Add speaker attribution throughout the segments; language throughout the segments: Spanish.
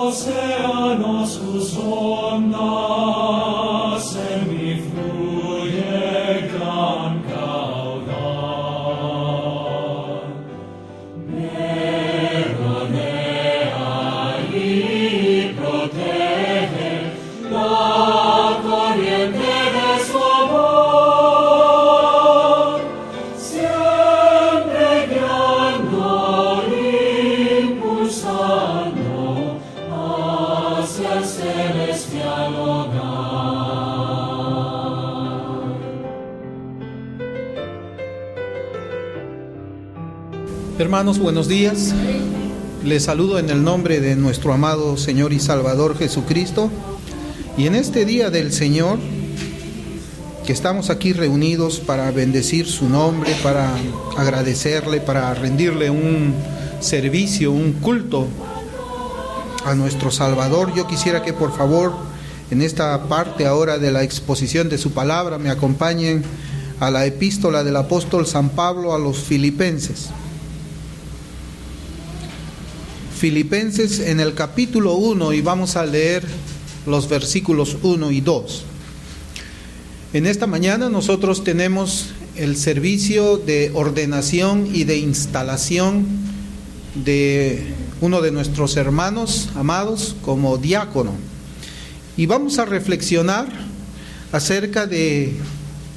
Speaker 1: Océano sus ondas semifluye gran caudal. Me rodea y protege la corriente de su amor, siempre guiando y impulsando hacia el celestial hogar.
Speaker 2: Hermanos, buenos días. Les saludo en el nombre de nuestro amado Señor y Salvador Jesucristo. Y en este día del Señor, que estamos aquí reunidos para bendecir su nombre, para agradecerle, para rendirle un servicio, un culto a nuestro Salvador, yo quisiera que por favor en esta parte ahora de la exposición de su palabra me acompañen a la epístola del apóstol San Pablo a los Filipenses. Filipenses en el capítulo 1, y vamos a leer los versículos 1 y 2. En esta mañana nosotros tenemos el servicio de ordenación y de instalación de uno de nuestros hermanos amados como diácono. Y vamos a reflexionar acerca de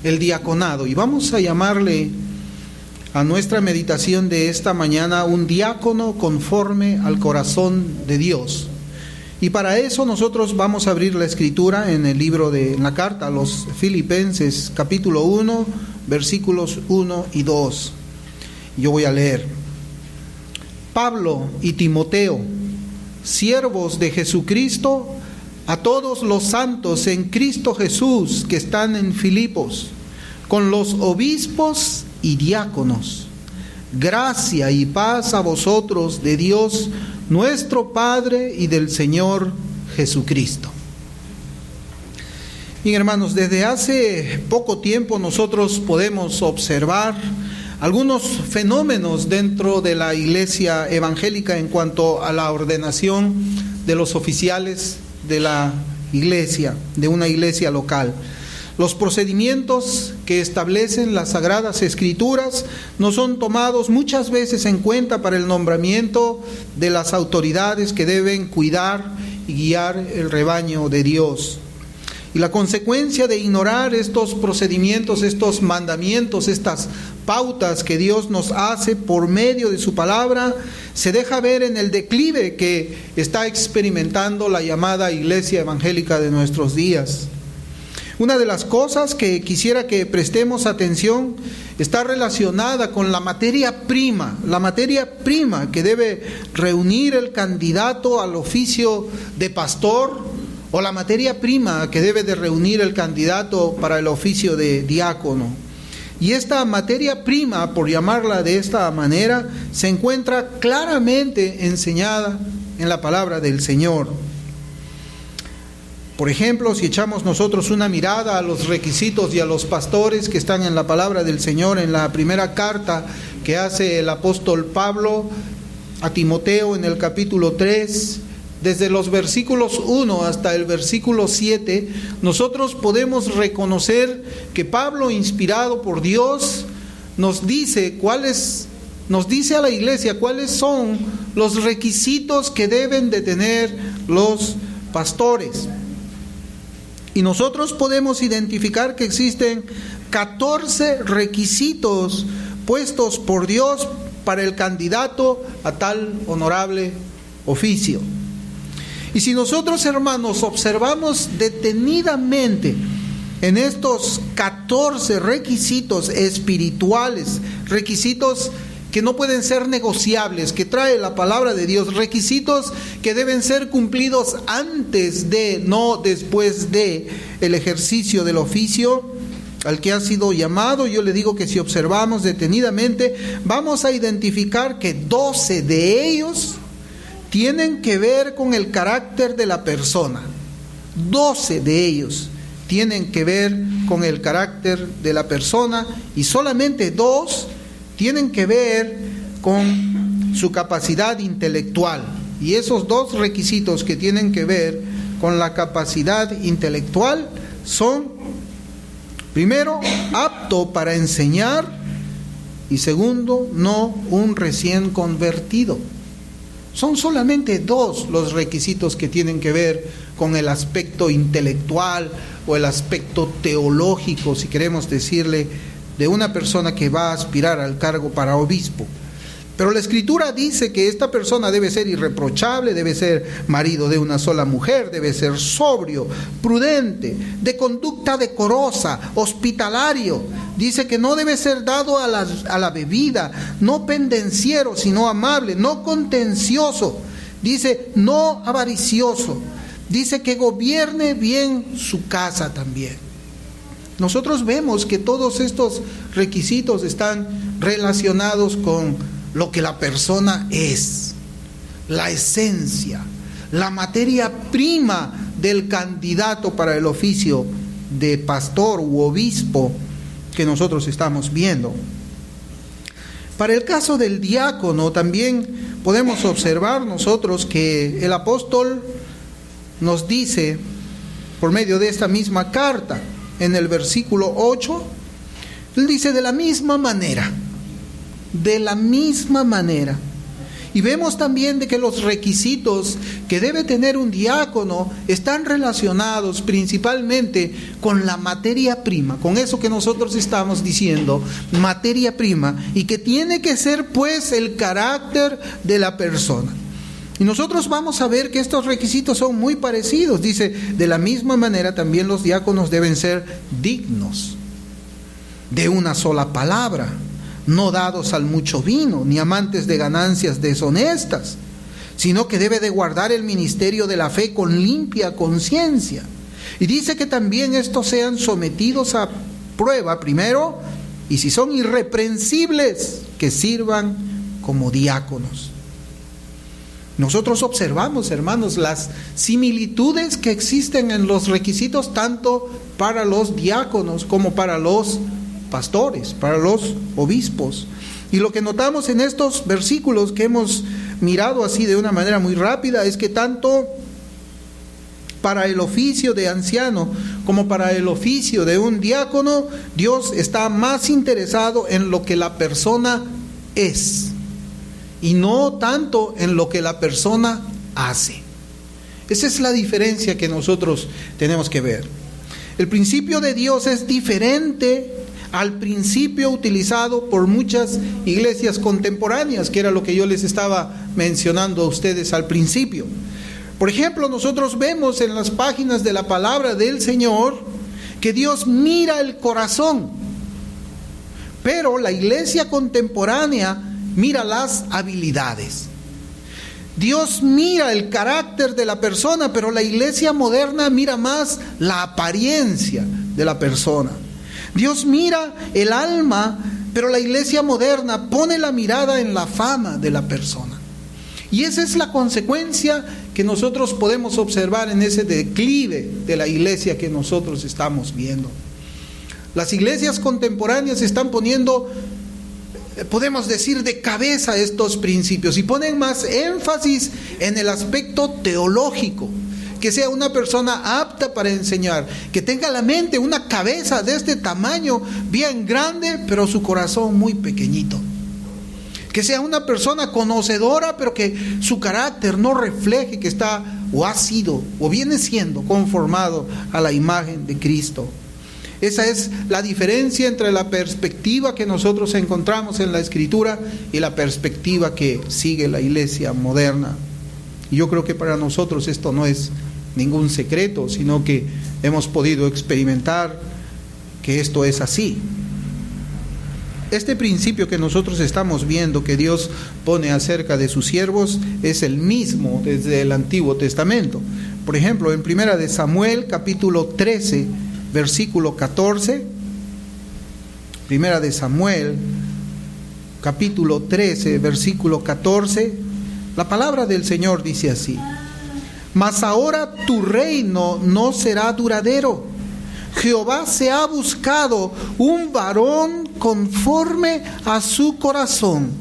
Speaker 2: el diaconado y vamos a llamarle a nuestra meditación de esta mañana un diácono conforme al corazón de Dios. Y para eso nosotros vamos a abrir la escritura en el libro en la carta a los Filipenses, capítulo 1, versículos 1 y 2. Yo voy a leer. Pablo y Timoteo, siervos de Jesucristo, a todos los santos en Cristo Jesús que están en Filipos, con los obispos y diáconos. Gracia y paz a vosotros de Dios nuestro Padre y del Señor Jesucristo. Bien, hermanos, desde hace poco tiempo nosotros podemos observar algunos fenómenos dentro de la iglesia evangélica en cuanto a la ordenación de los oficiales de la iglesia, de una iglesia local. Los procedimientos que establecen las Sagradas Escrituras no son tomados muchas veces en cuenta para el nombramiento de las autoridades que deben cuidar y guiar el rebaño de Dios. Y la consecuencia de ignorar estos procedimientos, estos mandamientos, estas pautas que Dios nos hace por medio de su palabra, se deja ver en el declive que está experimentando la llamada iglesia evangélica de nuestros días. Una de las cosas que quisiera que prestemos atención está relacionada con la materia prima que debe reunir el candidato al oficio de pastor, o la materia prima que debe de reunir el candidato para el oficio de diácono. Y esta materia prima, por llamarla de esta manera, se encuentra claramente enseñada en la palabra del Señor. Por ejemplo, si echamos nosotros una mirada a los requisitos y a los pastores que están en la palabra del Señor, en la primera carta que hace el apóstol Pablo a Timoteo en el capítulo 3, desde los versículos 1 hasta el versículo 7, nosotros podemos reconocer que Pablo, inspirado por Dios, nos dice a la iglesia cuáles son los requisitos que deben de tener los pastores. Y nosotros podemos identificar que existen 14 requisitos puestos por Dios para el candidato a tal honorable oficio. Y si nosotros, hermanos, observamos detenidamente en estos 14 requisitos espirituales, requisitos que no pueden ser negociables, que trae la palabra de Dios, requisitos que deben ser cumplidos antes de, no después de el ejercicio del oficio al que ha sido llamado. Yo le digo que si observamos detenidamente, vamos a identificar que 12 de ellos tienen que ver con el carácter de la persona. 12 de ellos tienen que ver con el carácter de la persona y solamente 2 tienen que ver con su capacidad intelectual. Y esos 2 requisitos que tienen que ver con la capacidad intelectual son, primero, apto para enseñar, y segundo, no un recién convertido. Son solamente 2 los requisitos que tienen que ver con el aspecto intelectual o el aspecto teológico, si queremos decirle, de una persona que va a aspirar al cargo para obispo. Pero la Escritura dice que esta persona debe ser irreprochable, debe ser marido de una sola mujer, debe ser sobrio, prudente, de conducta decorosa, hospitalario. Dice que no debe ser dado a la bebida, no pendenciero, sino amable, no contencioso. Dice no avaricioso. Dice que gobierne bien su casa también. Nosotros vemos que todos estos requisitos están relacionados con lo que la persona es, la esencia, la materia prima del candidato para el oficio de pastor u obispo que nosotros estamos viendo. Para el caso del diácono también podemos observar nosotros que el apóstol nos dice, por medio de esta misma carta, en el versículo 8, él dice de la misma manera. Y vemos también de que los requisitos que debe tener un diácono están relacionados principalmente con la materia prima, con eso que nosotros estamos diciendo, materia prima, y que tiene que ser pues el carácter de la persona. Y nosotros vamos a ver que estos requisitos son muy parecidos. Dice, de la misma manera también los diáconos deben ser dignos de una sola palabra, no dados al mucho vino, ni amantes de ganancias deshonestas, sino que debe de guardar el ministerio de la fe con limpia conciencia. Y dice que también estos sean sometidos a prueba primero, y si son irreprensibles, que sirvan como diáconos. Nosotros observamos, hermanos, las similitudes que existen en los requisitos tanto para los diáconos como para los pastores, para los obispos. Y lo que notamos en estos versículos que hemos mirado así de una manera muy rápida es que tanto para el oficio de anciano como para el oficio de un diácono, Dios está más interesado en lo que la persona es y no tanto en lo que la persona hace. Esa es la diferencia que nosotros tenemos que ver. El principio de Dios es diferente al principio utilizado por muchas iglesias contemporáneas, que era lo que yo les estaba mencionando a ustedes al principio. Por ejemplo, nosotros vemos en las páginas de la palabra del Señor que Dios mira el corazón, pero la iglesia contemporánea mira las habilidades. Dios mira el carácter de la persona, pero la iglesia moderna mira más la apariencia de la persona. Dios mira el alma, pero la iglesia moderna pone la mirada en la fama de la persona. Y esa es la consecuencia que nosotros podemos observar en ese declive de la iglesia que nosotros estamos viendo. Las iglesias contemporáneas están poniendo, podemos decir, de cabeza estos principios y ponen más énfasis en el aspecto teológico. Que sea una persona apta para enseñar, que tenga la mente, una cabeza de este tamaño, bien grande, pero su corazón muy pequeñito. Que sea una persona conocedora, pero que su carácter no refleje que está o ha sido o viene siendo conformado a la imagen de Cristo. Esa es la diferencia entre la perspectiva que nosotros encontramos en la Escritura y la perspectiva que sigue la iglesia moderna. Y yo creo que para nosotros esto no es ningún secreto, sino que hemos podido experimentar que esto es así. Este principio que nosotros estamos viendo que Dios pone acerca de sus siervos es el mismo desde el Antiguo Testamento. Por ejemplo, en 1 de Samuel, capítulo 13, versículo 14. 1 de Samuel, capítulo 13, versículo 14. La palabra del Señor dice así: mas ahora tu reino no será duradero. Jehová se ha buscado un varón conforme a su corazón,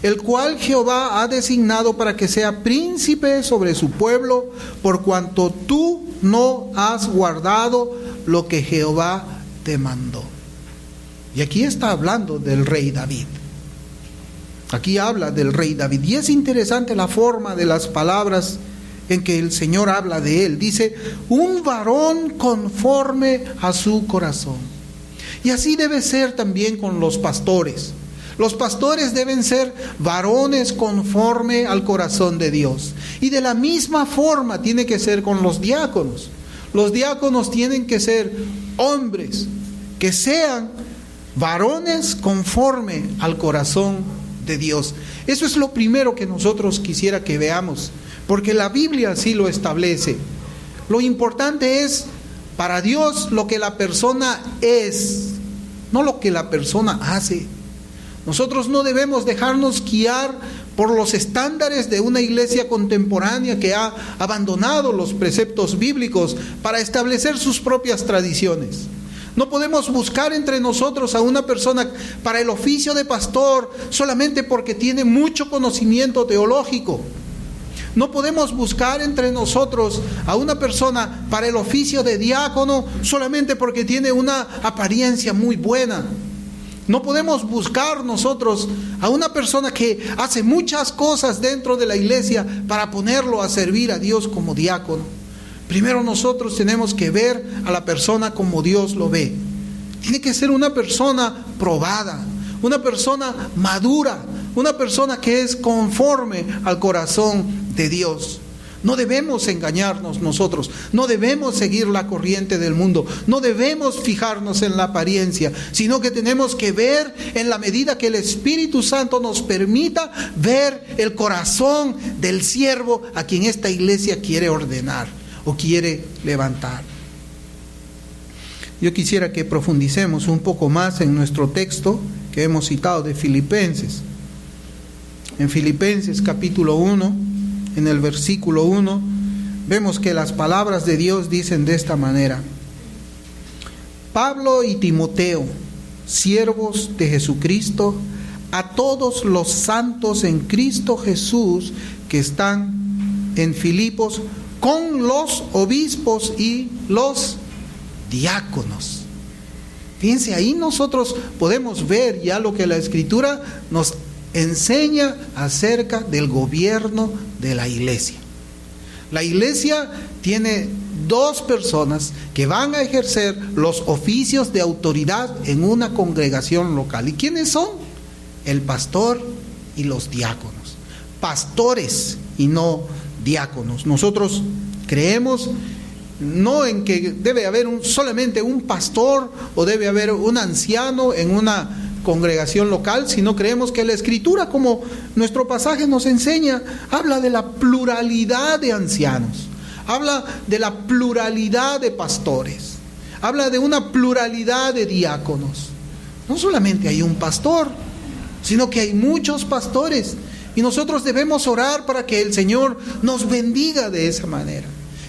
Speaker 2: el cual Jehová ha designado para que sea príncipe sobre su pueblo, por cuanto tú no has guardado lo que Jehová te mandó. Y aquí está hablando del rey David. Aquí habla del rey David. Y es interesante la forma de las palabras en que el Señor habla de él. Dice, un varón conforme a su corazón. Y así debe ser también con los pastores. Los pastores deben ser varones conforme al corazón de Dios. Y de la misma forma tiene que ser con los diáconos. Los diáconos tienen que ser hombres que sean varones conforme al corazón de Dios. Eso es lo primero que nosotros quisiera que veamos, porque la Biblia así lo establece. Lo importante es para Dios lo que la persona es, no lo que la persona hace. Nosotros no debemos dejarnos guiar por los estándares de una iglesia contemporánea que ha abandonado los preceptos bíblicos para establecer sus propias tradiciones. No podemos buscar entre nosotros a una persona para el oficio de pastor solamente porque tiene mucho conocimiento teológico. No podemos buscar entre nosotros a una persona para el oficio de diácono solamente porque tiene una apariencia muy buena. No podemos buscar nosotros a una persona que hace muchas cosas dentro de la iglesia para ponerlo a servir a Dios como diácono. Primero nosotros tenemos que ver a la persona como Dios lo ve. Tiene que ser una persona probada, una persona madura, una persona que es conforme al corazón de Dios. No debemos engañarnos nosotros, no debemos seguir la corriente del mundo, no debemos fijarnos en la apariencia, sino que tenemos que ver en la medida que el Espíritu Santo nos permita ver el corazón del siervo a quien esta iglesia quiere ordenar o quiere levantar. Yo quisiera que profundicemos un poco más en nuestro texto que hemos citado de Filipenses. En Filipenses capítulo 1, en el versículo 1, vemos que las palabras de Dios dicen de esta manera: Pablo y Timoteo, siervos de Jesucristo, a todos los santos en Cristo Jesús que están en Filipos, con los obispos y los diáconos. Fíjense, ahí nosotros podemos ver ya lo que la Escritura nos enseña acerca del gobierno de la iglesia. La iglesia tiene dos personas que van a ejercer los oficios de autoridad en una congregación local. ¿Y quiénes son? El pastor y los diáconos. Pastores y no diáconos. Nosotros creemos no en que debe haber solamente un pastor o debe haber un anciano en una congregación local, sino creemos que la Escritura, como nuestro pasaje nos enseña, habla de la pluralidad de ancianos, habla de la pluralidad de pastores, habla de una pluralidad de diáconos. No solamente hay un pastor, sino que hay muchos pastores, y nosotros debemos orar para que el Señor nos bendiga de esa manera.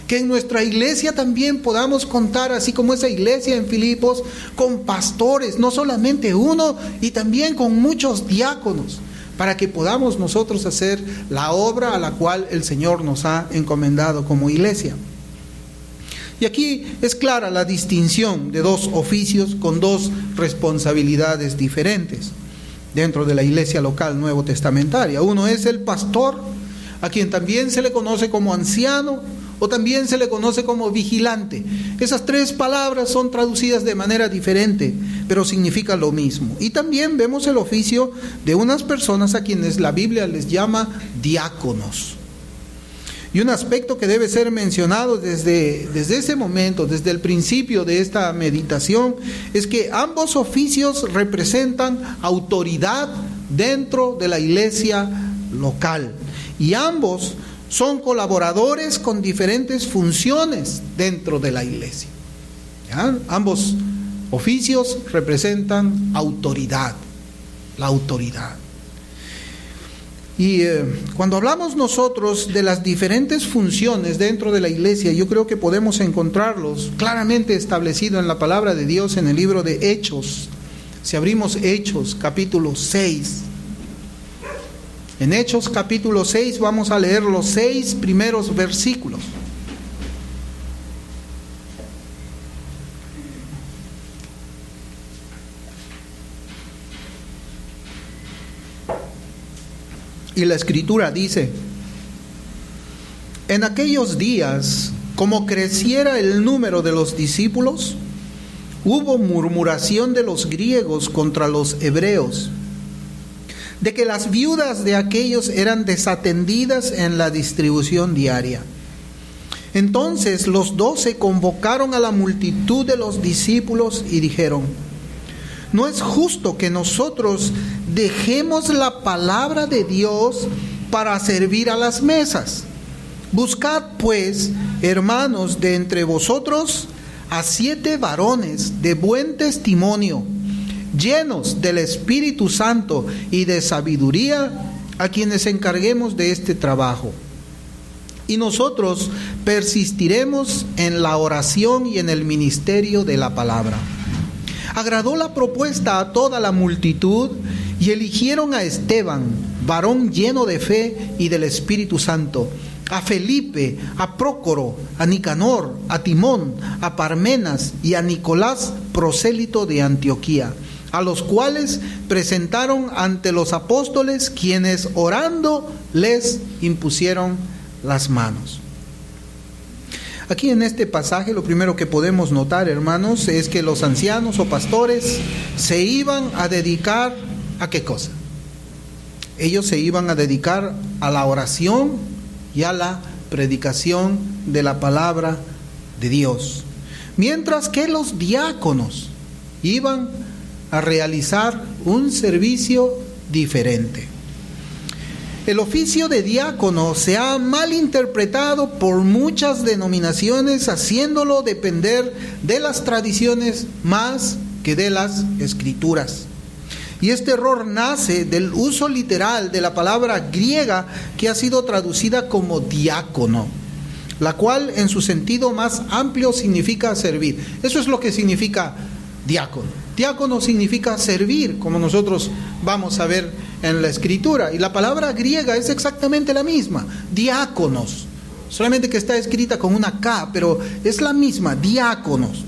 Speaker 2: Que en nuestra iglesia también podamos contar, así como esa iglesia en Filipos, con pastores, no solamente uno, y también con muchos diáconos, para que podamos nosotros hacer la obra a la cual el Señor nos ha encomendado como iglesia. Y aquí es clara la distinción de dos oficios con dos responsabilidades diferentes dentro de la iglesia local nuevo testamentaria. Uno es el pastor, a quien también se le conoce como anciano, o también se le conoce como vigilante. Esas tres palabras son traducidas de manera diferente, pero significan lo mismo. Y también vemos el oficio de unas personas a quienes la Biblia les llama diáconos. Y un aspecto que debe ser mencionado desde ese momento, desde el principio de esta meditación, es que ambos oficios representan autoridad dentro de la iglesia local. Y ambos son colaboradores con diferentes funciones dentro de la iglesia. ¿Ya? Ambos oficios representan autoridad, la autoridad. Y cuando hablamos nosotros de las diferentes funciones dentro de la iglesia, yo creo que podemos encontrarlos claramente establecidos en la palabra de Dios en el libro de Hechos. Si abrimos Hechos capítulo 6, en Hechos capítulo 6 vamos a leer los 6 primeros versículos. Y la Escritura dice: en aquellos días, como creciera el número de los discípulos, hubo murmuración de los griegos contra los hebreos, de que las viudas de aquellos eran desatendidas en la distribución diaria. Entonces los 12 convocaron a la multitud de los discípulos y dijeron: no es justo que nosotros dejemos la palabra de Dios para servir a las mesas. Buscad pues, hermanos, de entre vosotros a 7 varones de buen testimonio, llenos del Espíritu Santo y de sabiduría, a quienes encarguemos de este trabajo. Y nosotros persistiremos en la oración y en el ministerio de la palabra. Agradó la propuesta a toda la multitud y eligieron a Esteban, varón lleno de fe y del Espíritu Santo, a Felipe, a Prócoro, a Nicanor, a Timón, a Parmenas y a Nicolás, prosélito de Antioquía, a los cuales presentaron ante los apóstoles, quienes orando les impusieron las manos. Aquí en este pasaje lo primero que podemos notar, hermanos, es que los ancianos o pastores se iban a dedicar ¿a qué cosa? Ellos se iban a dedicar a la oración y a la predicación de la palabra de Dios, mientras que los diáconos iban a realizar un servicio diferente. El oficio de diácono se ha malinterpretado por muchas denominaciones, haciéndolo depender de las tradiciones más que de las escrituras. Y este error nace del uso literal de la palabra griega que ha sido traducida como diácono, la cual en su sentido más amplio significa servir. Eso es lo que significa diácono. Diácono significa servir, como nosotros vamos a ver en la Escritura. Y la palabra griega es exactamente la misma, diáconos. Solamente que está escrita con una K, pero es la misma, diáconos.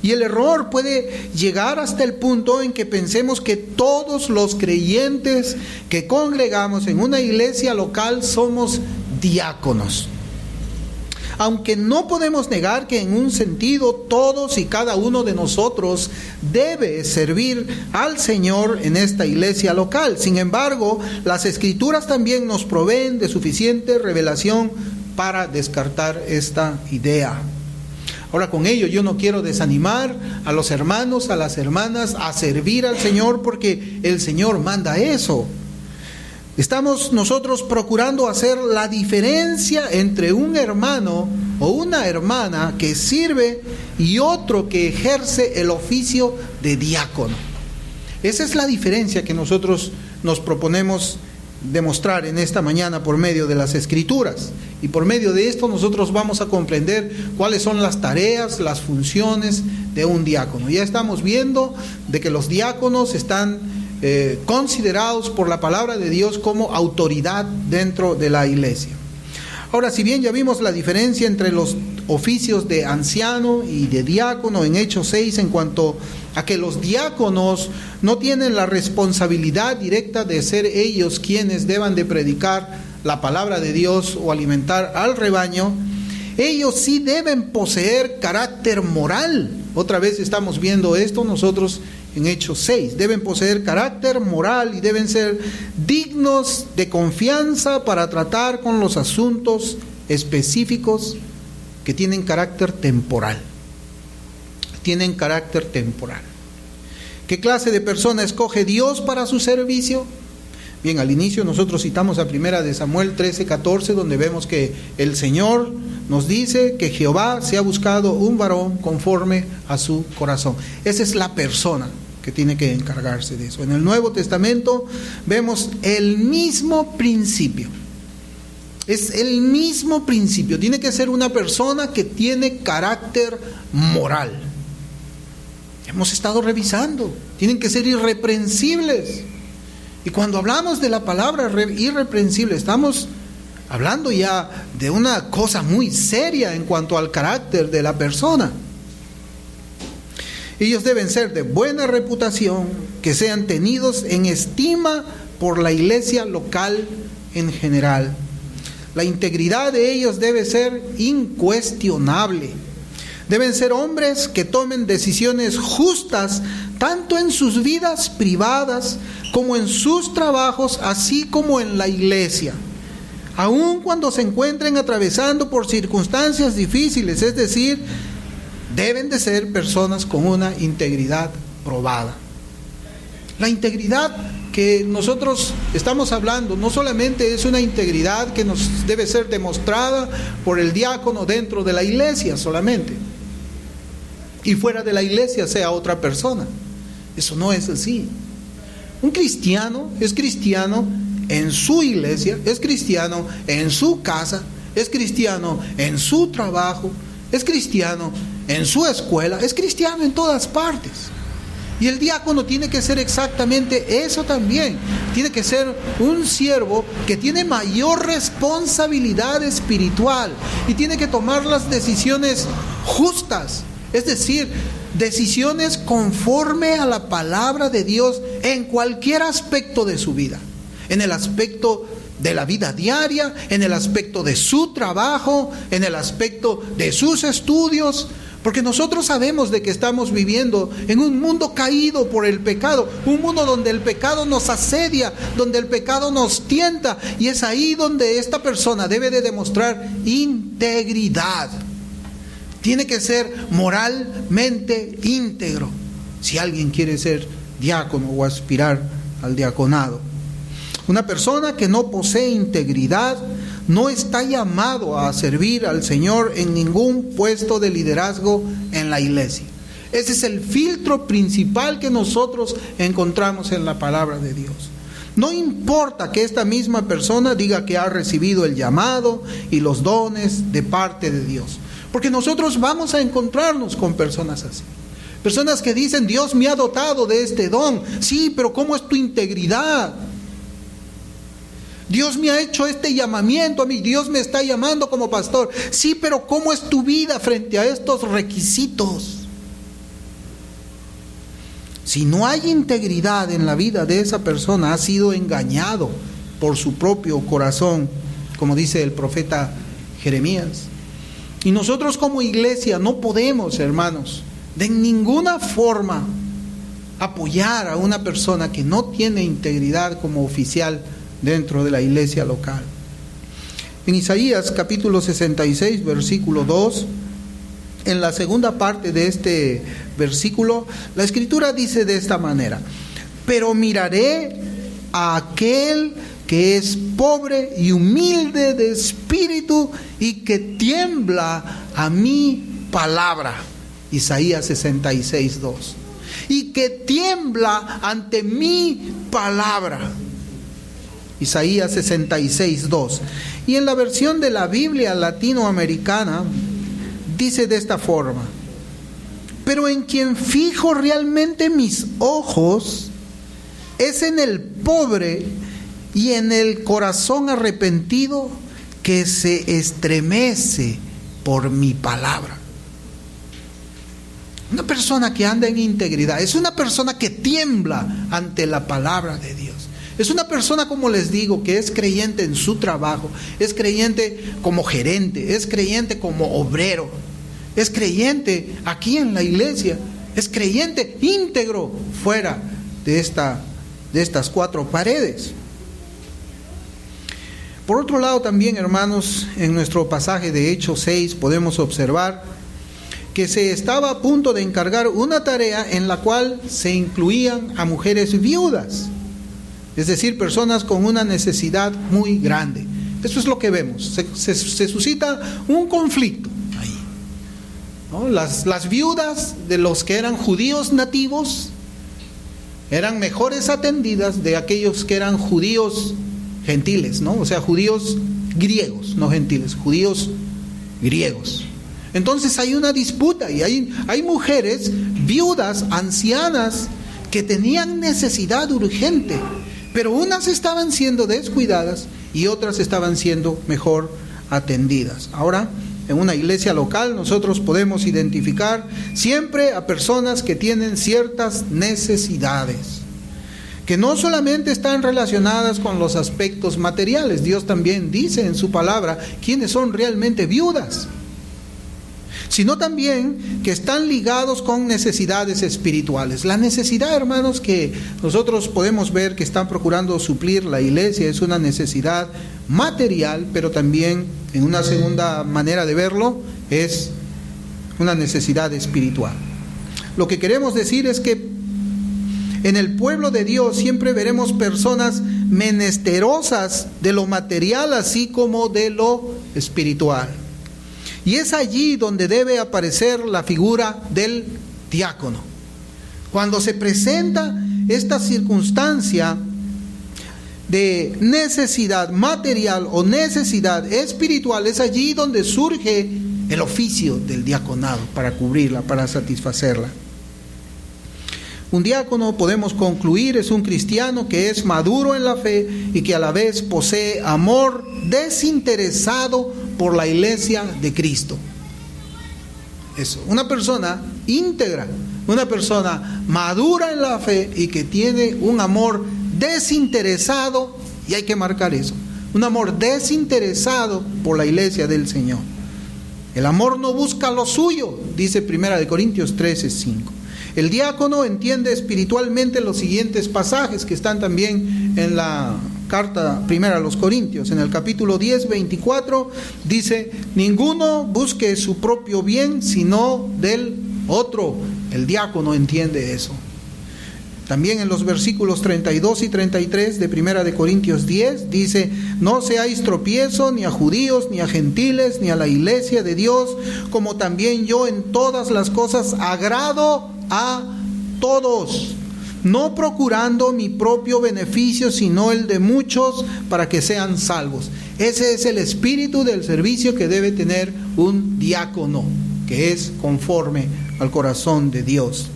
Speaker 2: Y el error puede llegar hasta el punto en que pensemos que todos los creyentes que congregamos en una iglesia local somos diáconos. Aunque no podemos negar que en un sentido todos y cada uno de nosotros debe servir al Señor en esta iglesia local. Sin embargo, las Escrituras también nos proveen de suficiente revelación para descartar esta idea. Ahora, con ello yo no quiero desanimar a los hermanos, a las hermanas a servir al Señor, porque el Señor manda eso. Estamos nosotros procurando hacer la diferencia entre un hermano o una hermana que sirve y otro que ejerce el oficio de diácono. Esa es la diferencia que nosotros nos proponemos demostrar en esta mañana por medio de las Escrituras. Y por medio de esto nosotros vamos a comprender cuáles son las tareas, las funciones de un diácono. Ya estamos viendo de que los diáconos están considerados por la palabra de Dios como autoridad dentro de la iglesia. Ahora, si bien ya vimos la diferencia entre los oficios de anciano y de diácono en Hechos 6, en cuanto a que los diáconos no tienen la responsabilidad directa de ser ellos quienes deban de predicar la palabra de Dios o alimentar al rebaño, ellos sí deben poseer carácter moral. Otra vez estamos viendo esto nosotros en Hechos 6. Deben poseer carácter moral y deben ser dignos de confianza para tratar con los asuntos específicos que tienen carácter temporal. Tienen carácter temporal. ¿Qué clase de persona escoge Dios para su servicio? Bien, al inicio nosotros citamos a 1 Samuel 13:14, donde vemos que el Señor nos dice que Jehová se ha buscado un varón conforme a su corazón. Esa es la persona que tiene que encargarse de eso. En el Nuevo Testamento vemos el mismo principio. Es el mismo principio. Tiene que ser una persona que tiene carácter moral. Hemos estado revisando. Tienen que ser irreprensibles. Y cuando hablamos de la palabra irreprensible, estamos hablando ya de una cosa muy seria en cuanto al carácter de la persona. Ellos deben ser de buena reputación, que sean tenidos en estima por la iglesia local en general. La integridad de ellos debe ser incuestionable. Deben ser hombres que tomen decisiones justas, tanto en sus vidas privadas como en sus trabajos, así como en la iglesia. Aun cuando se encuentren atravesando por circunstancias difíciles, es decir, deben de ser personas con una integridad probada. La integridad que nosotros estamos hablando no solamente es una integridad que nos debe ser demostrada por el diácono dentro de la iglesia solamente, y fuera de la iglesia sea otra persona. Eso no es así. Un cristiano es cristiano en su iglesia, es cristiano en su casa, es cristiano en su trabajo, es cristiano en su escuela, es cristiano en todas partes. Y el diácono tiene que ser exactamente eso también. Tiene que ser un siervo que tiene mayor responsabilidad espiritual y tiene que tomar las decisiones justas. Es decir, decisiones conforme a la palabra de Dios en cualquier aspecto de su vida. En el aspecto de la vida diaria, en el aspecto de su trabajo, en el aspecto de sus estudios. Porque nosotros sabemos de que estamos viviendo en un mundo caído por el pecado, un mundo donde el pecado nos asedia, donde el pecado nos tienta, y es ahí donde esta persona debe de demostrar integridad. Tiene que ser moralmente íntegro si alguien quiere ser diácono o aspirar al diaconado. Una persona que no posee integridad no está llamado a servir al Señor en ningún puesto de liderazgo en la iglesia. Ese es el filtro principal que nosotros encontramos en la palabra de Dios. No importa que esta misma persona diga que ha recibido el llamado y los dones de parte de Dios, porque nosotros vamos a encontrarnos con personas así. Personas que dicen: Dios me ha dotado de este don. Sí, pero ¿cómo es tu integridad? Dios me ha hecho este llamamiento a mí, Dios me está llamando como pastor. Sí, pero ¿cómo es tu vida frente a estos requisitos? Si no hay integridad en la vida de esa persona, ha sido engañado por su propio corazón, como dice el profeta Jeremías. Y nosotros como iglesia no podemos, hermanos, de ninguna forma apoyar a una persona que no tiene integridad como oficial dentro de la iglesia local. En Isaías capítulo 66, versículo 2, en la segunda parte de este versículo, la escritura dice de esta manera: pero miraré a aquel que es pobre y humilde de espíritu y que tiembla a mi palabra. Isaías 66, 2. Y que tiembla ante mi palabra. Isaías 66, 2. Y en la versión de la Biblia latinoamericana dice de esta forma: pero en quien fijo realmente mis ojos es en el pobre y en el corazón arrepentido que se estremece por mi palabra. Una persona que anda en integridad es una persona que tiembla ante la palabra de Dios. Es una persona, como les digo, que es creyente en su trabajo, es creyente como gerente, es creyente como obrero, es creyente aquí en la iglesia, es creyente íntegro fuera de estas cuatro paredes. Por otro lado también, hermanos, en nuestro pasaje de Hechos 6 podemos observar que se estaba a punto de encargar una tarea en la cual se incluían a mujeres viudas, es decir, personas con una necesidad muy grande. Eso es lo que vemos, se suscita un conflicto ahí, ¿no? Las viudas de los que eran judíos nativos eran mejores atendidas de aquellos que eran judíos gentiles, ¿no? O sea, judíos griegos, no gentiles, judíos griegos. Entonces hay una disputa y hay mujeres viudas, ancianas, que tenían necesidad urgente, pero unas estaban siendo descuidadas y otras estaban siendo mejor atendidas. Ahora, en una iglesia local nosotros podemos identificar siempre a personas que tienen ciertas necesidades, que no solamente están relacionadas con los aspectos materiales. Dios también dice en su palabra quiénes son realmente viudas, sino también que están ligados con necesidades espirituales. La necesidad, hermanos, que nosotros podemos ver que están procurando suplir la iglesia es una necesidad material, pero también, en una segunda manera de verlo, es una necesidad espiritual. Lo que queremos decir es que en el pueblo de Dios siempre veremos personas menesterosas de lo material así como de lo espiritual. Y es allí donde debe aparecer la figura del diácono. Cuando se presenta esta circunstancia de necesidad material o necesidad espiritual, es allí donde surge el oficio del diaconado para cubrirla, para satisfacerla. Un diácono, podemos concluir, es un cristiano que es maduro en la fe y que a la vez posee amor desinteresado por la iglesia de Cristo. Eso, una persona íntegra, una persona madura en la fe y que tiene un amor desinteresado, y hay que marcar eso, un amor desinteresado por la iglesia del Señor. El amor no busca lo suyo, dice 1 Corintios 13:5. El diácono entiende espiritualmente los siguientes pasajes que están también en la carta primera a los Corintios. En el capítulo 10, 24 dice: ninguno busque su propio bien, sino del otro. El diácono entiende eso. También en los versículos 32 y 33 de 1 Corintios 10 dice: no seáis tropiezo ni a judíos, ni a gentiles, ni a la iglesia de Dios, como también yo en todas las cosas agrado a todos, no procurando mi propio beneficio, sino el de muchos, para que sean salvos. Ese es el espíritu del servicio que debe tener un diácono, que es conforme al corazón de Dios.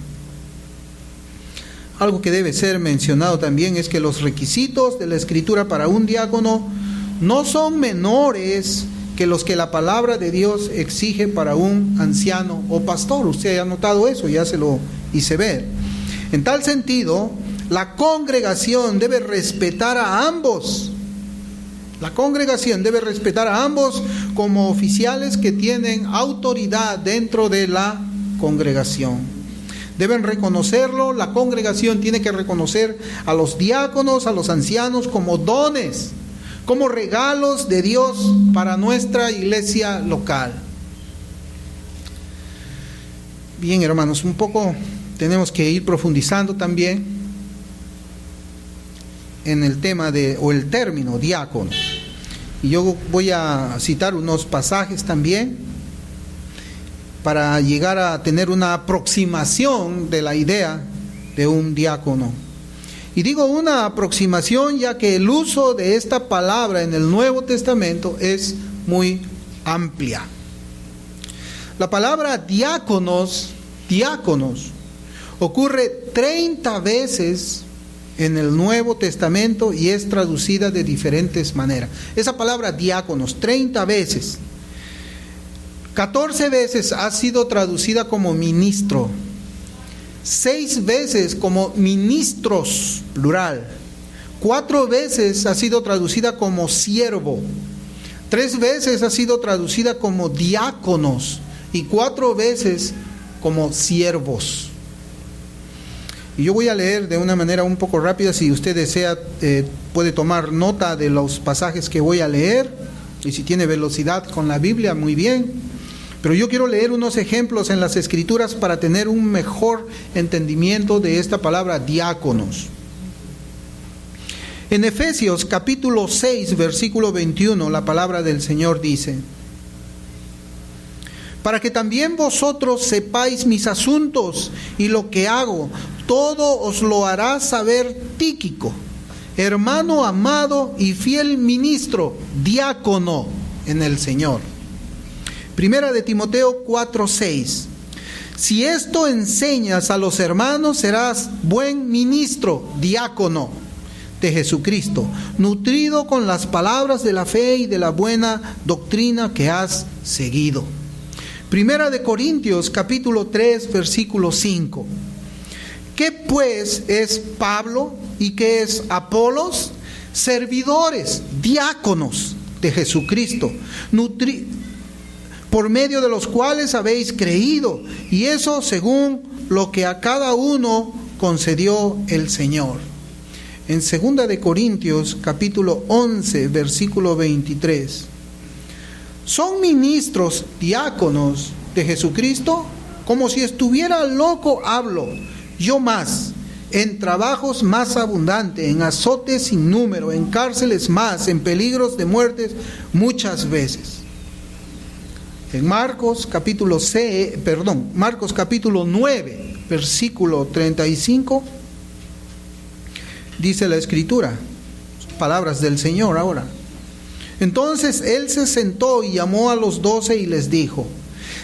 Speaker 2: Algo que debe ser mencionado también es que los requisitos de la Escritura para un diácono no son menores que los que la palabra de Dios exige para un anciano o pastor. Usted ha notado eso, ya se lo hice ver. En tal sentido, la congregación debe respetar a ambos. La congregación debe respetar a ambos como oficiales que tienen autoridad dentro de la congregación. Deben reconocerlo. La congregación tiene que reconocer a los diáconos, a los ancianos como dones, como regalos de Dios para nuestra iglesia local. Bien, hermanos, un poco tenemos que ir profundizando también en el tema o el término diácono. Y yo voy a citar unos pasajes también para llegar a tener una aproximación de la idea de un diácono. Y digo una aproximación ya que el uso de esta palabra en el Nuevo Testamento es muy amplia. La palabra diáconos ocurre 30 veces en el Nuevo Testamento y es traducida de diferentes maneras. Esa palabra diáconos, 30 veces. 14 veces ha sido traducida como ministro. 6 veces como ministros, plural. 4 veces ha sido traducida como siervo. 3 veces ha sido traducida como diáconos. Y 4 veces como siervos. Y yo voy a leer de una manera un poco rápida. Si usted desea, puede tomar nota de los pasajes que voy a leer. Y si tiene velocidad con la Biblia, muy bien. Pero yo quiero leer unos ejemplos en las Escrituras para tener un mejor entendimiento de esta palabra diáconos. En Efesios capítulo 6, versículo 21, la palabra del Señor dice: para que también vosotros sepáis mis asuntos y lo que hago, todo os lo hará saber Tíquico, hermano amado y fiel ministro, diácono en el Señor. Primera de Timoteo 4:6. Si esto enseñas a los hermanos, serás buen ministro, diácono de Jesucristo, nutrido con las palabras de la fe y de la buena doctrina que has seguido. Primera de Corintios capítulo 3, versículo 5. ¿Qué pues es Pablo y qué es Apolos? Servidores, diáconos de Jesucristo, por medio de los cuales habéis creído, y eso según lo que a cada uno concedió el Señor. En segunda de Corintios capítulo 11, versículo 23. ¿Son ministros diáconos de Jesucristo? Como si estuviera loco hablo, yo más, en trabajos más abundante, en azotes sin número, en cárceles más, en peligros de muertes muchas veces. En Marcos capítulo 9, versículo 35, dice la Escritura, palabras del Señor ahora. Entonces él se sentó y llamó a los 12 y les dijo: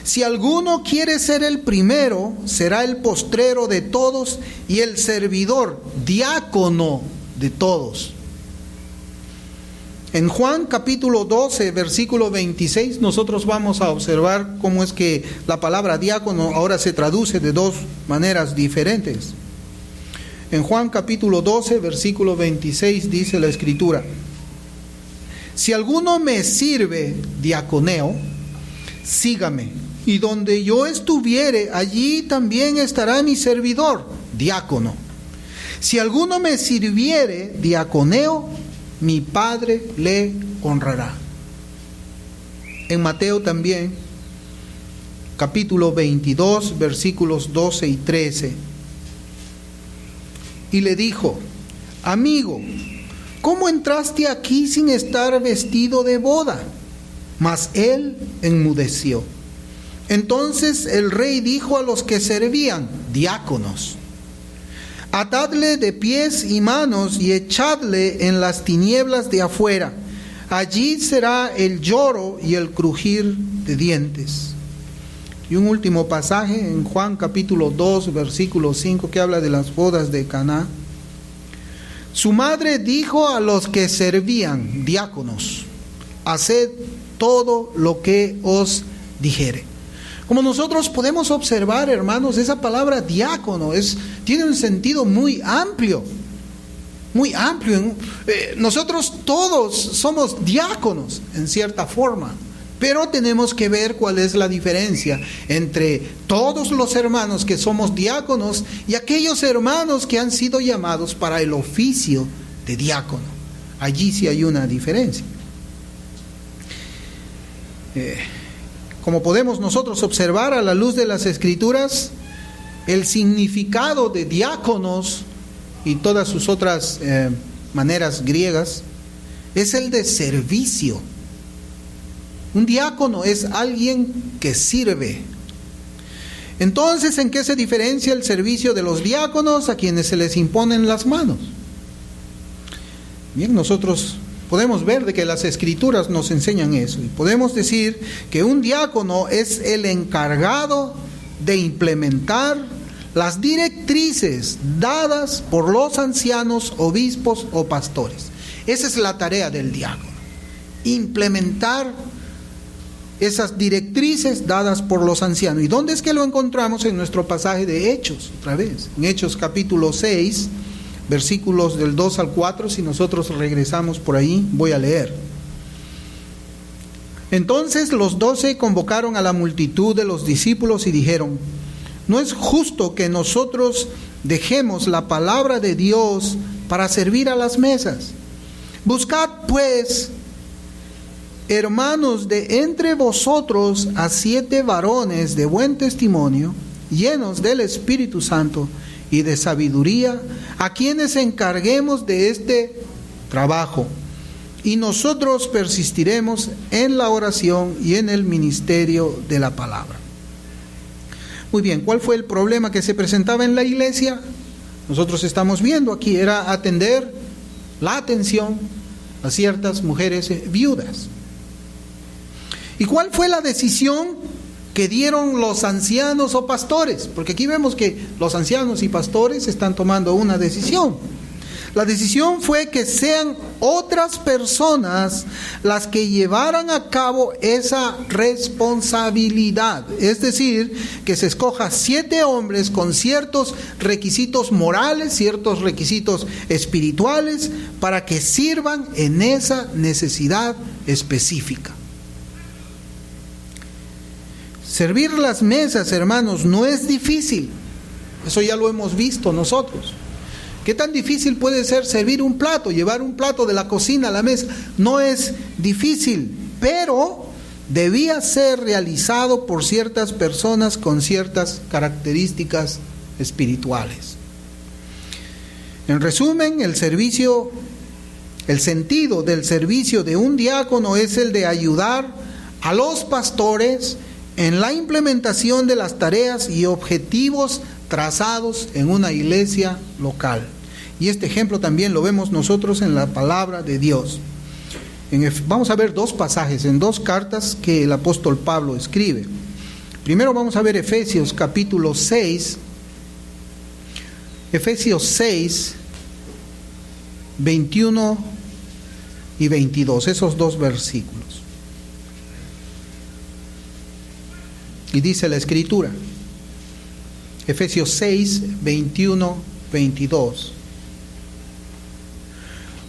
Speaker 2: si alguno quiere ser el primero, será el postrero de todos y el servidor, diácono de todos. En Juan capítulo 12, versículo 26, nosotros vamos a observar cómo es que la palabra diácono ahora se traduce de dos maneras diferentes. En Juan capítulo 12, versículo 26 dice la Escritura: si alguno me sirve, diaconeo, sígame, y donde yo estuviere, allí también estará mi servidor, diácono. Si alguno me sirviere, diaconeo, mi Padre le honrará. En Mateo también, capítulo 22, versículos 12 y 13. Y le dijo: amigo, ¿cómo entraste aquí sin estar vestido de boda? Mas él enmudeció. Entonces el rey dijo a los que servían, diáconos: atadle de pies y manos y echadle en las tinieblas de afuera. Allí será el lloro y el crujir de dientes. Y un último pasaje en Juan capítulo 2, versículo 5, que habla de las bodas de Caná. Su madre dijo a los que servían, diáconos: haced todo lo que os dijere. Como nosotros podemos observar, hermanos, esa palabra diácono tiene un sentido muy amplio. Muy amplio. Nosotros todos somos diáconos en cierta forma, pero tenemos que ver cuál es la diferencia entre todos los hermanos que somos diáconos y aquellos hermanos que han sido llamados para el oficio de diácono. Allí sí hay una diferencia. Como podemos nosotros observar a la luz de las Escrituras, el significado de diáconos y todas sus otras maneras griegas es el de servicio. Un diácono es alguien que sirve. Entonces, ¿en qué se diferencia el servicio de los diáconos, a quienes se les imponen las manos? Bien, nosotros podemos ver de que las Escrituras nos enseñan eso, y podemos decir que un diácono es el encargado de implementar las directrices dadas por los ancianos, obispos o pastores. Esa es la tarea del diácono: implementar esas directrices dadas por los ancianos. ¿Y dónde es que lo encontramos? En nuestro pasaje de Hechos, otra vez, en Hechos capítulo 6, versículos del 2 al 4, si nosotros regresamos por ahí, voy a leer. Entonces los 12 convocaron a la multitud de los discípulos y dijeron: no es justo que nosotros dejemos la palabra de Dios para servir a las mesas. Buscad pues, hermanos, de entre vosotros a 7 varones de buen testimonio, llenos del Espíritu Santo y de sabiduría, a quienes encarguemos de este trabajo. Y nosotros persistiremos en la oración y en el ministerio de la palabra. Muy bien, ¿cuál fue el problema que se presentaba en la iglesia? Nosotros estamos viendo aquí, era atender la atención a ciertas mujeres viudas. ¿Y cuál fue la decisión que dieron los ancianos o pastores? Porque aquí vemos que los ancianos y pastores están tomando una decisión. La decisión fue que sean otras personas las que llevaran a cabo esa responsabilidad. Es decir, que se escoja 7 hombres con ciertos requisitos morales, ciertos requisitos espirituales, para que sirvan en esa necesidad específica. Servir las mesas, hermanos, no es difícil. Eso ya lo hemos visto nosotros. ¿Qué tan difícil puede ser servir un plato, llevar un plato de la cocina a la mesa? No es difícil, pero debía ser realizado por ciertas personas con ciertas características espirituales. En resumen, el sentido del servicio de un diácono es el de ayudar a los pastores en la implementación de las tareas y objetivos trazados en una iglesia local. Y este ejemplo también lo vemos nosotros en la palabra de Dios. Vamos a ver 2 pasajes en 2 cartas que el apóstol Pablo escribe. Primero vamos a ver Efesios capítulo 6, Efesios 6, 21 y 22, esos 2 versículos. Y dice la Escritura, Efesios 6, 21, 22.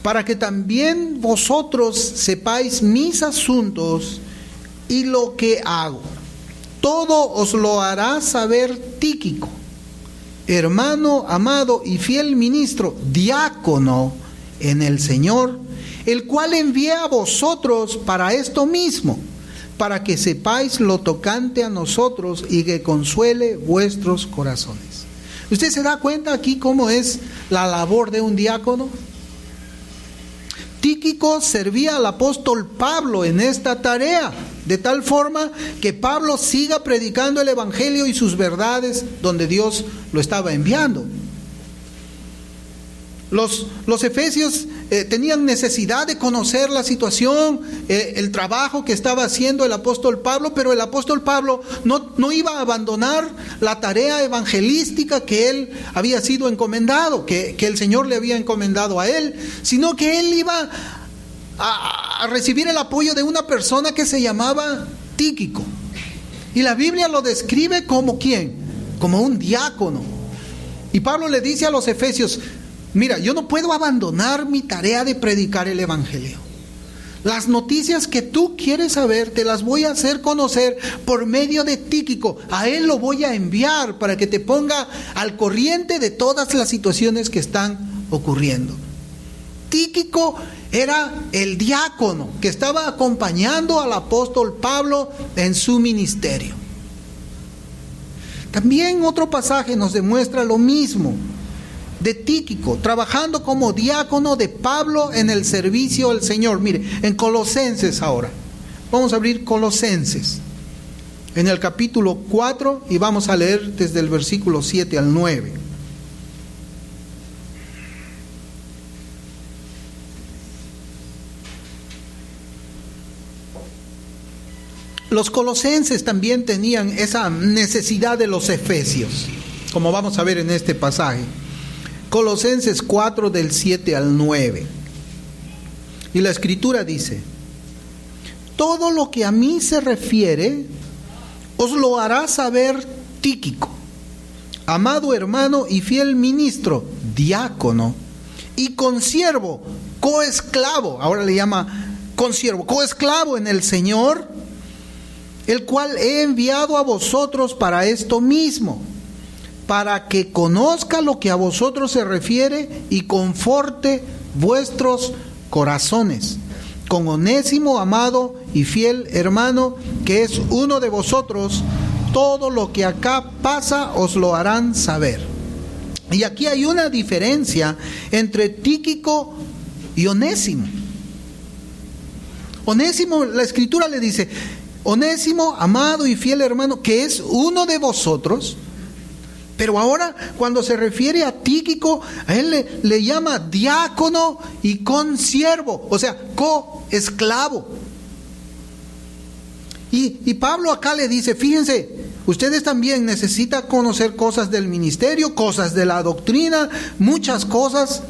Speaker 2: Para que también vosotros sepáis mis asuntos y lo que hago. Todo os lo hará saber Tíquico, hermano amado y fiel ministro, diácono en el Señor, el cual envié a vosotros para esto mismo, para que sepáis lo tocante a nosotros y que consuele vuestros corazones. ¿Usted se da cuenta aquí cómo es la labor de un diácono? Tíquico servía al apóstol Pablo en esta tarea, de tal forma que Pablo siga predicando el evangelio y sus verdades donde Dios lo estaba enviando. Los efesios tenían necesidad de conocer la situación, el trabajo que estaba haciendo el apóstol Pablo, pero el apóstol Pablo no iba a abandonar la tarea evangelística que él había sido encomendado, que el Señor le había encomendado a él, sino que él iba a recibir el apoyo de una persona que se llamaba Tíquico. Y la Biblia lo describe como ¿quién? Como un diácono. Y Pablo le dice a los efesios: mira, yo no puedo abandonar mi tarea de predicar el evangelio. Las noticias que tú quieres saber te las voy a hacer conocer por medio de Tíquico. A él lo voy a enviar para que te ponga al corriente de todas las situaciones que están ocurriendo. Tíquico era el diácono que estaba acompañando al apóstol Pablo en su ministerio. También otro pasaje nos demuestra lo mismo, de Tíquico, trabajando como diácono de Pablo en el servicio al Señor. Mire, en Colosenses ahora, vamos a abrir Colosenses, en el capítulo 4, y vamos a leer desde el versículo 7 al 9. Los colosenses también tenían esa necesidad de los efesios, como vamos a ver en este pasaje. Colosenses 4 del 7 al 9. Y la Escritura dice: todo lo que a mí se refiere os lo hará saber Tíquico, amado hermano y fiel ministro, diácono y consiervo, coesclavo, ahora le llama consiervo, coesclavo en el Señor, el cual he enviado a vosotros para esto mismo, para que conozca lo que a vosotros se refiere y conforte vuestros corazones. Con Onésimo, amado y fiel hermano, que es uno de vosotros, todo lo que acá pasa os lo harán saber. Y aquí hay una diferencia entre Tíquico y Onésimo. Onésimo, la Escritura le dice, Onésimo, amado y fiel hermano, que es uno de vosotros. Pero ahora, cuando se refiere a Tíquico, a él le llama diácono y consiervo, o sea, coesclavo. Y Pablo acá le dice, fíjense, ustedes también necesitan conocer cosas del ministerio, cosas de la doctrina, muchas cosas.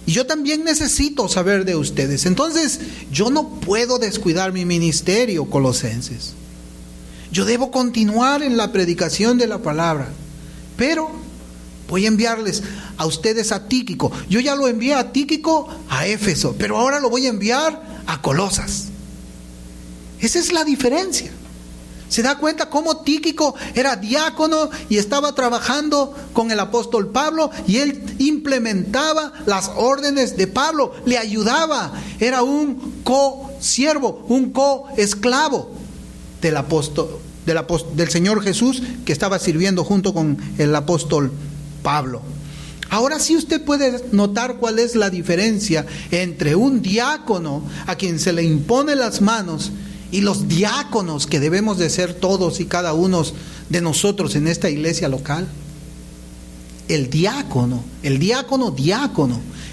Speaker 2: Y yo también necesito saber de ustedes. Entonces, yo no puedo descuidar mi ministerio, colosenses. Yo debo continuar en la predicación de la palabra. Pero voy a enviarles a ustedes a Tíquico. Yo ya lo envié a Tíquico a Éfeso, pero ahora lo voy a enviar a Colosas. Esa es la diferencia. ¿Se da cuenta cómo Tíquico era diácono y estaba trabajando con el apóstol Pablo y él implementaba las órdenes de Pablo, le ayudaba, era un co-siervo, un co-esclavo del Señor Jesús que estaba sirviendo junto con el apóstol Pablo? Ahora sí usted puede notar cuál es la diferencia entre un diácono a quien se le impone las manos y los diáconos que debemos de ser todos y cada uno de nosotros en esta iglesia local. El diácono,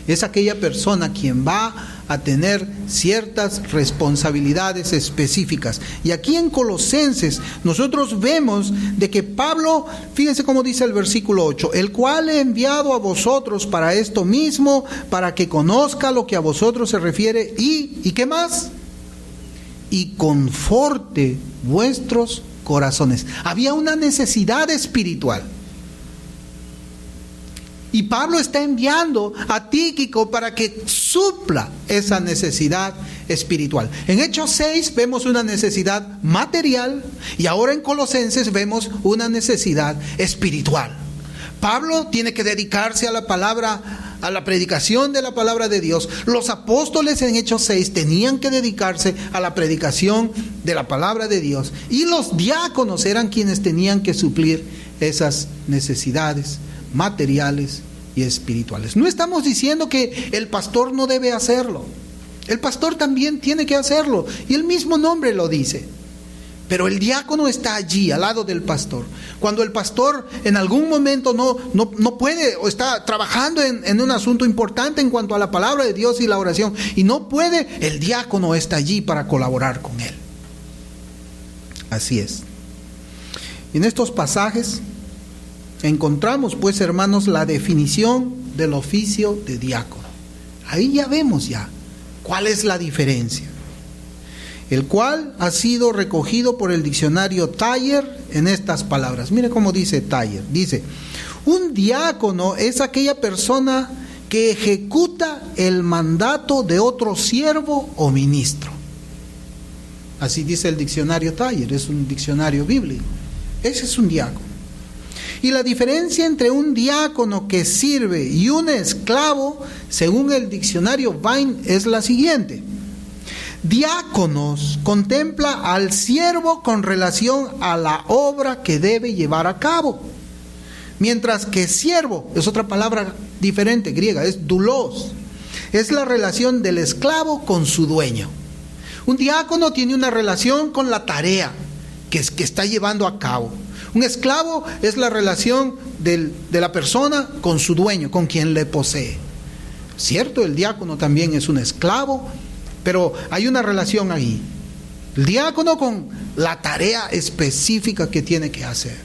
Speaker 2: es aquella persona quien va a tener ciertas responsabilidades específicas. Y aquí en Colosenses nosotros vemos de que Pablo, fíjense cómo dice el versículo 8, el cual he enviado a vosotros para esto mismo, para que conozca lo que a vosotros se refiere y ¿qué más? Y conforte vuestros corazones. Había una necesidad espiritual. Y Pablo está enviando a Tíquico para que supla esa necesidad espiritual. En Hechos 6 vemos una necesidad material y ahora en Colosenses vemos una necesidad espiritual. Pablo tiene que dedicarse a la palabra, a la predicación de la palabra de Dios. Los apóstoles en Hechos 6 tenían que dedicarse a la predicación de la palabra de Dios. Y los diáconos eran quienes tenían que suplir esas necesidades materiales y espirituales. No estamos diciendo que el pastor no debe hacerlo. El pastor también tiene que hacerlo. Y el mismo nombre lo dice. Pero el diácono está allí, al lado del pastor. Cuando el pastor en algún momento no puede o está trabajando en un asunto importante en cuanto a la palabra de Dios y la oración, y no puede, el diácono está allí para colaborar con él. Así es. Y en estos pasajes encontramos, pues, hermanos, la definición del oficio de diácono. Ahí ya vemos cuál es la diferencia, el cual ha sido recogido por el diccionario Thayer en estas palabras. Mire cómo dice Thayer. Dice, un diácono es aquella persona que ejecuta el mandato de otro siervo o ministro. Así dice el diccionario Thayer, es un diccionario bíblico. Ese es un diácono. Y la diferencia entre un diácono que sirve y un esclavo, según el diccionario Vine, es la siguiente. Diáconos contempla al siervo con relación a la obra que debe llevar a cabo. Mientras que siervo es otra palabra diferente, griega, es doulos. Es la relación del esclavo con su dueño. Un diácono tiene una relación con la tarea que está llevando a cabo. Un esclavo es la relación de la persona con su dueño, con quien le posee. Cierto, el diácono también es un esclavo, pero hay una relación ahí. El diácono con la tarea específica que tiene que hacer.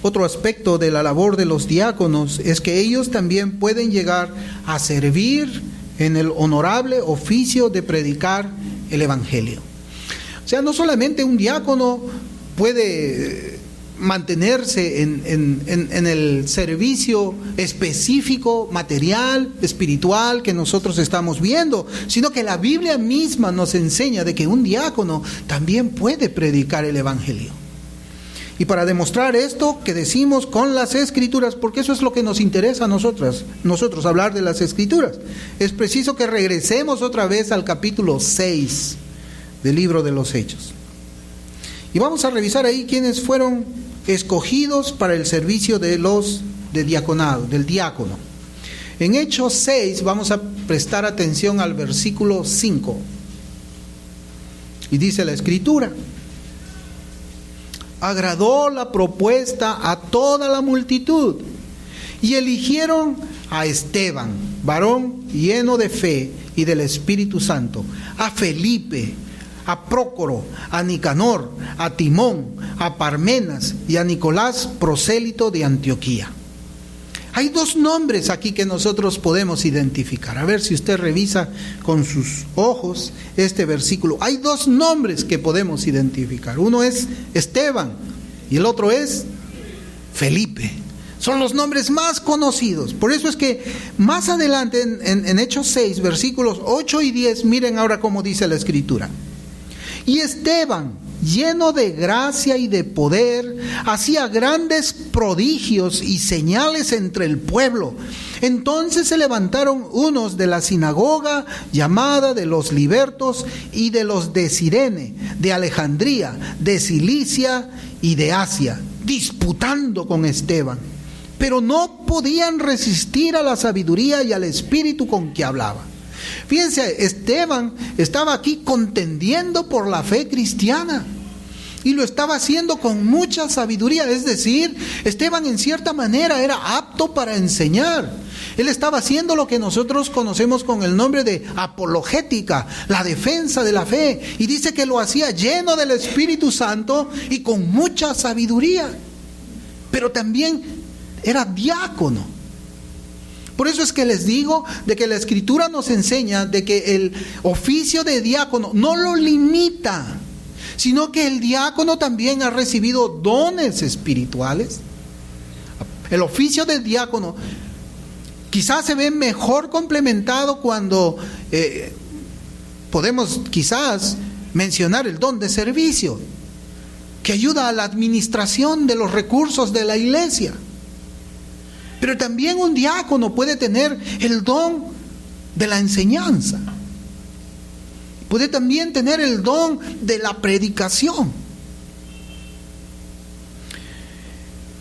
Speaker 2: Otro aspecto de la labor de los diáconos es que ellos también pueden llegar a servir en el honorable oficio de predicar el evangelio. O sea, no solamente un diácono puede mantenerse en el servicio específico, material, espiritual que nosotros estamos viendo, sino que la Biblia misma nos enseña de que un diácono también puede predicar el evangelio. Y para demostrar esto que decimos con las Escrituras, porque eso es lo que nos interesa a nosotros hablar de las Escrituras, es preciso que regresemos otra vez al capítulo 6 del libro de los Hechos. Y vamos a revisar ahí quiénes fueron escogidos para el servicio del diácono. En Hechos 6 vamos a prestar atención al versículo 5. Y dice la Escritura: agradó la propuesta a toda la multitud y eligieron a Esteban, varón lleno de fe y del Espíritu Santo, a Felipe, a Prócoro, a Nicanor, a Timón, a Parmenas y a Nicolás, prosélito de Antioquía. Hay dos nombres aquí que nosotros podemos identificar. A ver si usted revisa con sus ojos este versículo. Hay dos nombres que podemos identificar. Uno es Esteban y el otro es Felipe. Son los nombres más conocidos. Por eso es que más adelante en Hechos 6, versículos 8 y 10, miren ahora cómo dice la Escritura. Y Esteban, lleno de gracia y de poder, hacía grandes prodigios y señales entre el pueblo. Entonces se levantaron unos de la sinagoga llamada de los libertos y de los de Cirene, de Alejandría, de Cilicia y de Asia, disputando con Esteban. Pero no podían resistir a la sabiduría y al espíritu con que hablaba. Fíjense, Esteban estaba aquí contendiendo por la fe cristiana y lo estaba haciendo con mucha sabiduría. Es decir, Esteban en cierta manera era apto para enseñar. Él estaba haciendo lo que nosotros conocemos con el nombre de apologética, la defensa de la fe, y dice que lo hacía lleno del Espíritu Santo y con mucha sabiduría. Pero también era diácono. Por eso es que les digo de que la Escritura nos enseña de que el oficio de diácono no lo limita, sino que el diácono también ha recibido dones espirituales. El oficio del diácono quizás se ve mejor complementado cuando podemos quizás mencionar el don de servicio, que ayuda a la administración de los recursos de la iglesia. Pero también un diácono puede tener el don de la enseñanza. Puede también tener el don de la predicación.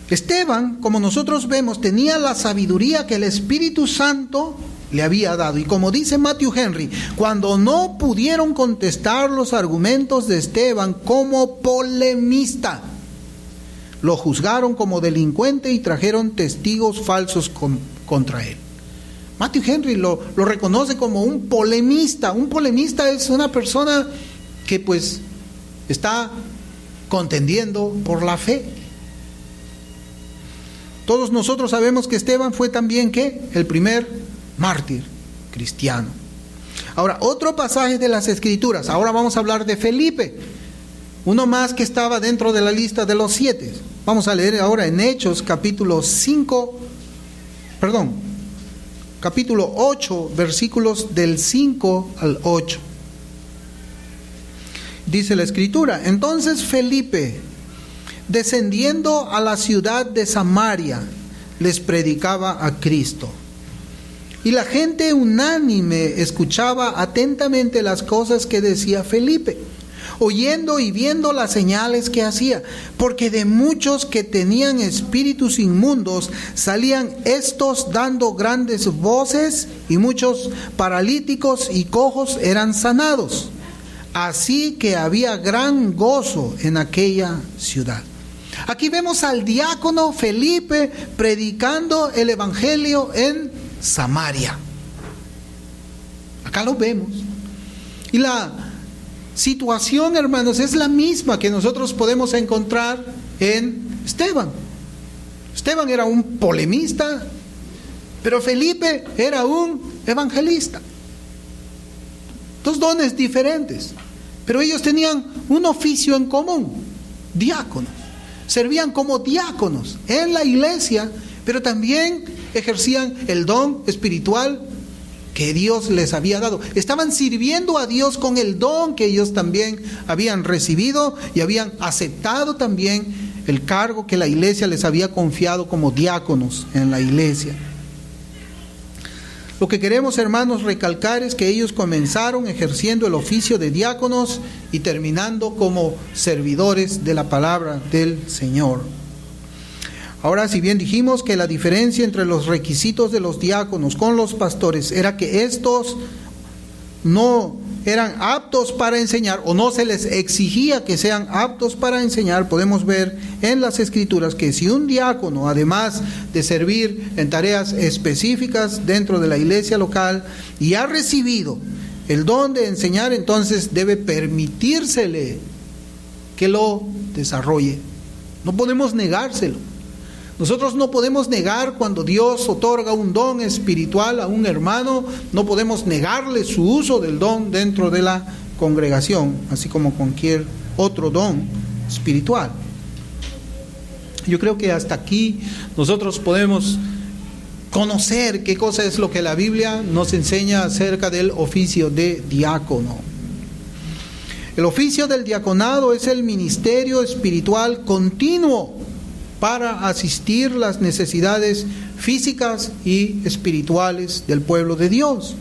Speaker 2: Esteban, como nosotros vemos, tenía la sabiduría que el Espíritu Santo le había dado. Y como dice Matthew Henry, cuando no pudieron contestar los argumentos de Esteban como polemista, lo juzgaron como delincuente y trajeron testigos falsos contra él. Matthew Henry lo reconoce como un polemista. Un polemista es una persona que pues está contendiendo por la fe. Todos nosotros sabemos que Esteban fue también ¿qué? El primer mártir cristiano. Ahora, otro pasaje de las Escrituras. Ahora vamos a hablar de Felipe, uno más que estaba dentro de la lista de los 7. Vamos a leer ahora en Hechos capítulo 8, versículos del 5 al 8. Dice la Escritura: entonces Felipe, descendiendo a la ciudad de Samaria, les predicaba a Cristo. Y la gente unánime escuchaba atentamente las cosas que decía Felipe, oyendo y viendo las señales que hacía, porque de muchos que tenían espíritus inmundos salían estos dando grandes voces, y muchos paralíticos y cojos eran sanados. Así que había gran gozo en aquella ciudad. Aquí vemos al diácono Felipe predicando el evangelio en Samaria. Acá lo vemos. Y la situación, hermanos, es la misma que nosotros podemos encontrar en Esteban. Esteban era un polemista, pero Felipe era un evangelista. Dos dones diferentes, pero ellos tenían un oficio en común: diáconos. Servían como diáconos en la iglesia, pero también ejercían el don espiritual que Dios les había dado. Estaban sirviendo a Dios con el don que ellos también habían recibido y habían aceptado también el cargo que la iglesia les había confiado como diáconos en la iglesia. Lo que queremos, hermanos, recalcar es que ellos comenzaron ejerciendo el oficio de diáconos y terminando como servidores de la palabra del Señor. Ahora, si bien dijimos que la diferencia entre los requisitos de los diáconos con los pastores era que estos no eran aptos para enseñar o no se les exigía que sean aptos para enseñar, podemos ver en las Escrituras que si un diácono, además de servir en tareas específicas dentro de la iglesia local y ha recibido el don de enseñar, entonces debe permitírsele que lo desarrolle. No podemos negárselo. Nosotros no podemos negar cuando Dios otorga un don espiritual a un hermano, no podemos negarle su uso del don dentro de la congregación, así como cualquier otro don espiritual. Yo creo que hasta aquí nosotros podemos conocer qué cosa es lo que la Biblia nos enseña acerca del oficio de diácono. El oficio del diaconado es el ministerio espiritual continuo para asistir las necesidades físicas y espirituales del pueblo de Dios.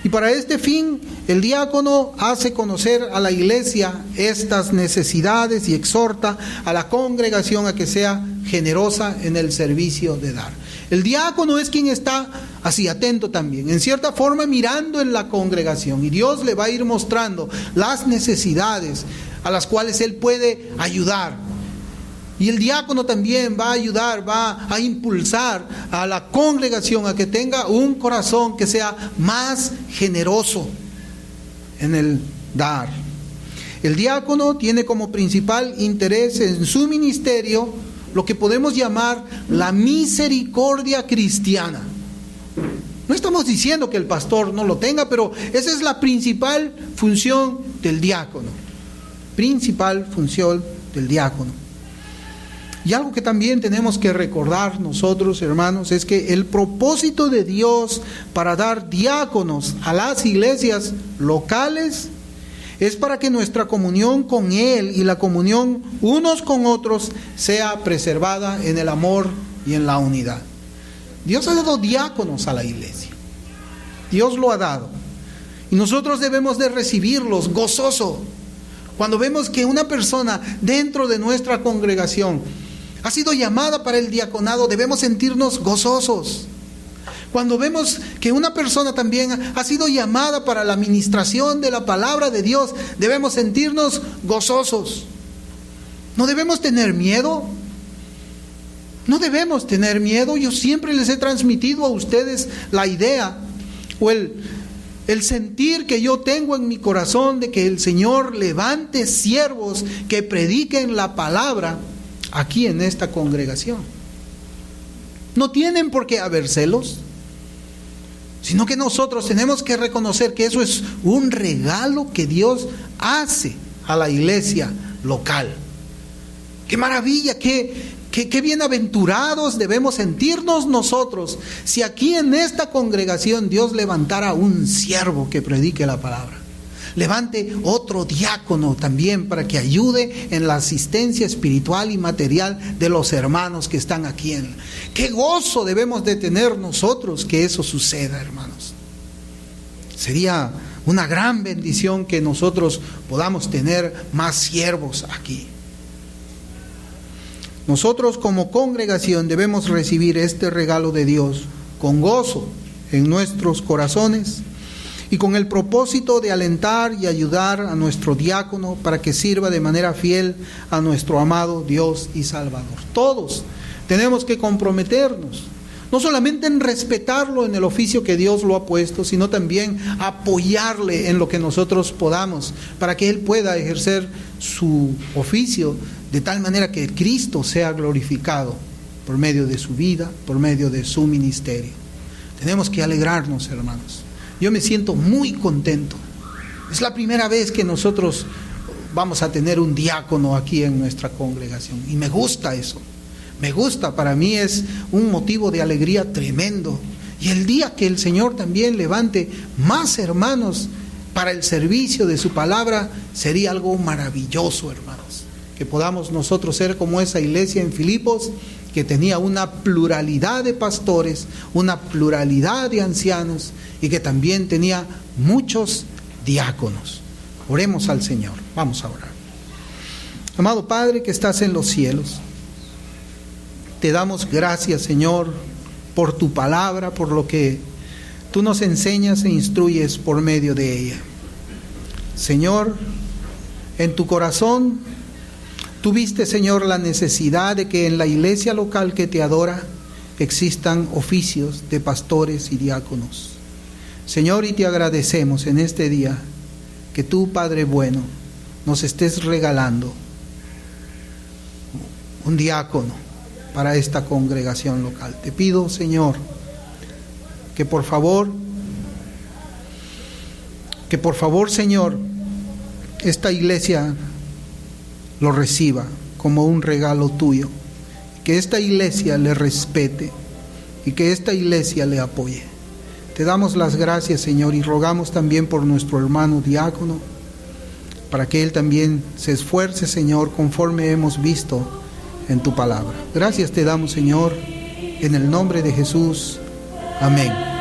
Speaker 2: Y para este fin, el diácono hace conocer a la iglesia estas necesidades y exhorta a la congregación a que sea generosa en el servicio de dar. El diácono es quien está así atento también, en cierta forma mirando en la congregación, y Dios le va a ir mostrando las necesidades a las cuales él puede ayudar. Y el diácono también va a ayudar, va a impulsar a la congregación a que tenga un corazón que sea más generoso en el dar. El diácono tiene como principal interés en su ministerio lo que podemos llamar la misericordia cristiana. No estamos diciendo que el pastor no lo tenga, pero esa es la principal función del diácono. Principal función del diácono. Y algo que también tenemos que recordar nosotros, hermanos, es que el propósito de Dios para dar diáconos a las iglesias locales es para que nuestra comunión con Él y la comunión unos con otros sea preservada en el amor y en la unidad. Dios ha dado diáconos a la iglesia. Dios lo ha dado. Y nosotros debemos de recibirlos gozoso. Cuando vemos que una persona dentro de nuestra congregación ha sido llamada para el diaconado, debemos sentirnos gozosos. Cuando vemos que una persona también ha sido llamada para la administración de la palabra de Dios, debemos sentirnos gozosos. No debemos tener miedo. No debemos tener miedo. Yo siempre les he transmitido a ustedes la idea o el sentir que yo tengo en mi corazón de que el Señor levante siervos que prediquen la palabra aquí en esta congregación. No tienen por qué haber celos, sino que nosotros tenemos que reconocer que eso es un regalo que Dios hace a la iglesia local. ¡Qué maravilla! ¡Qué bienaventurados debemos sentirnos nosotros si aquí en esta congregación Dios levantara un siervo que predique la palabra! Levante otro diácono también para que ayude en la asistencia espiritual y material de los hermanos que están aquí. ¡Qué gozo debemos de tener nosotros que eso suceda, hermanos! Sería una gran bendición que nosotros podamos tener más siervos aquí. Nosotros como congregación debemos recibir este regalo de Dios con gozo en nuestros corazones y con el propósito de alentar y ayudar a nuestro diácono para que sirva de manera fiel a nuestro amado Dios y Salvador. Todos tenemos que comprometernos, no solamente en respetarlo en el oficio que Dios lo ha puesto, sino también apoyarle en lo que nosotros podamos para que Él pueda ejercer su oficio de tal manera que Cristo sea glorificado por medio de su vida, por medio de su ministerio. Tenemos que alegrarnos, hermanos. Yo me siento muy contento. Es la primera vez que nosotros vamos a tener un diácono aquí en nuestra congregación. Y me gusta eso. Me gusta, para mí es un motivo de alegría tremendo. Y el día que el Señor también levante más hermanos para el servicio de su palabra, sería algo maravilloso, hermanos. que podamos nosotros ser como esa iglesia en Filipos, que tenía una pluralidad de pastores, una pluralidad de ancianos y que también tenía muchos diáconos. Oremos al Señor. Vamos a orar. Amado Padre que estás en los cielos, te damos gracias, Señor, por tu palabra, por lo que tú nos enseñas e instruyes por medio de ella. Señor, en tu corazón, tú viste, Señor, la necesidad de que en la iglesia local que te adora existan oficios de pastores y diáconos. Señor, y te agradecemos en este día que tú, Padre bueno, nos estés regalando un diácono para esta congregación local. Te pido, Señor, que por favor, Señor, esta iglesia lo reciba como un regalo tuyo, que esta iglesia le respete y que esta iglesia le apoye. Te damos las gracias, Señor, y rogamos también por nuestro hermano diácono, para que él también se esfuerce, Señor, conforme hemos visto en tu palabra. Gracias te damos, Señor, en el nombre de Jesús. Amén.